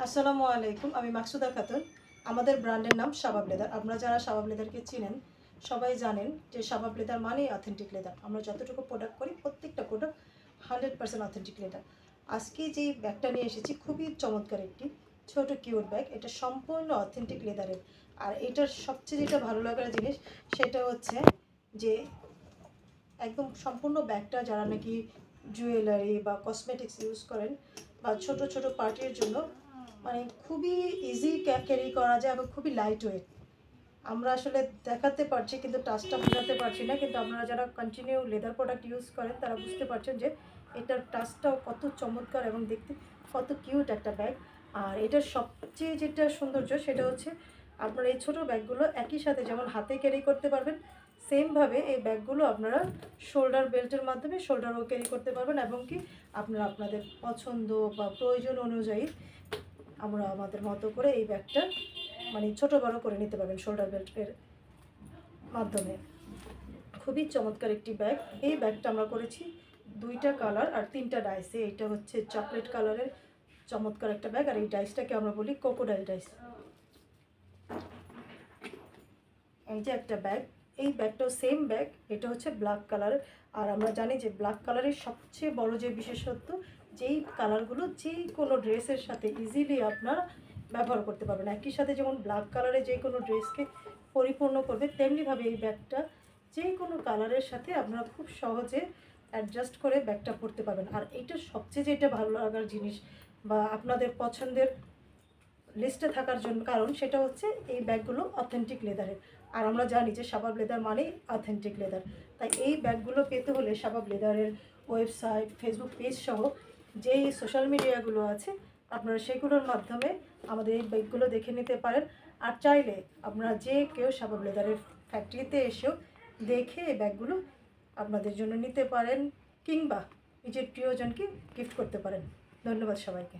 আসসালামু আলাইকুম। আমি মাকসুদা খাতুন। আমাদের ব্র্যান্ডের নাম শাবাব লেদার। আপনারা যারা শাবাব লেদারকে চিনেন সবাই জানেন যে শাবাব লেদার মানেই অথেন্টিক লেদার। আমরা যতটুকু প্রোডাক্ট করি প্রত্যেকটা প্রোডাক্ট 100% অথেন্টিক লেদার। আজকে যেই ব্যাগটা নিয়ে এসেছি খুবই চমৎকার একটি ছোট কিউট ব্যাগ। এটা সম্পূর্ণ অথেন্টিক লেদারের। আর এটার সবচেয়ে যেটা ভালো লাগার জিনিস সেটা হচ্ছে যে একদম সম্পূর্ণ ব্যাগটা যারা নাকি জুয়েলারি বা কসমেটিক্স ইউজ করেন বা ছোট ছোট পার্টির জন্য মানে খুবই ইজি ক্যারি করা যায় এবং খুবই লাইট ওয়েট। আমরা আসলে দেখাতে পারছি কিন্তু টাচটা বোঝাতে পারছি না, কিন্তু আপনারা যারা কন্টিনিউ লেদার প্রোডাক্ট ইউজ করেন তারা বুঝতে পারছেন যে এটার টাচটাও কত চমৎকার এবং দেখতে কত কিউট একটা ব্যাগ। আর এটার সবচেয়ে যেটা সৌন্দর্য সেটা হচ্ছে আপনারা এই ছোটো ব্যাগগুলো একই সাথে যেমন হাতে ক্যারি করতে পারবেন, সেমভাবে এই ব্যাগগুলো আপনারা শোল্ডার বেল্টের মাধ্যমে শোল্ডারও ক্যারি করতে পারবেন এবং কি আপনারা আপনাদের পছন্দ বা প্রয়োজন অনুযায়ী আমরা আমাদের মতো করে এই ব্যাগটা মানে ছোটো বড়ো করে নিতে পারবেন শোল্ডার বেল্টের মাধ্যমে। খুবই চমৎকার একটি ব্যাগ। এই ব্যাগটা আমরা করেছি 2টা কালার আর 3টা ডাইসে। এইটা হচ্ছে চকলেট কালারের চমৎকার একটা ব্যাগ, আর এই ডাইসটাকে আমরা বলি ক্রোকোডাইল ডাইস। এই যে একটা ব্যাগ, এই ব্যাগটাও সেম ব্যাগ, এটা হচ্ছে ব্ল্যাক কালার। আর আমরা জানি যে ব্ল্যাক কালারের সবচেয়ে বড় যে বিশেষত্ব, যেই কালারগুলো যে কোনো ড্রেসের সাথে ইজিলি আপনারা ব্যবহার করতে পারবেন। একই সাথে যেমন ব্ল্যাক কালারে যে কোনো ড্রেসকে পরিপূর্ণ করবে, তেমনিভাবে এই ব্যাগটা যে কোনো কালারের সাথে আপনারা খুব সহজে অ্যাডজাস্ট করে ব্যাগটা পরতে পারবেন। আর এইটা সবচেয়ে যেটা ভালো লাগার জিনিস বা আপনাদের পছন্দের লিস্টে থাকার জন্য কারণ সেটা হচ্ছে এই ব্যাগগুলো অথেন্টিক লেদারের। আর আমরা জানি যে শাবাব লেদার মানেই অথেন্টিক লেদার। তাই এই ব্যাগগুলো পেতে হলে শাবাব লেদারের ওয়েবসাইট, ফেসবুক পেজ সহ যেই সোশ্যাল মিডিয়াগুলো আছে আপনারা সেগুলোর মাধ্যমে আমাদের এই ব্যাগগুলো দেখে নিতে পারেন। আর চাইলে আপনারা যে কেউ শাবাব লেদারের ফ্যাক্টরিতে এসেও দেখে এই ব্যাগগুলো আপনাদের জন্য নিতে পারেন কিংবা নিজের প্রিয়জনকে গিফট করতে পারেন। ধন্যবাদ সবাইকে।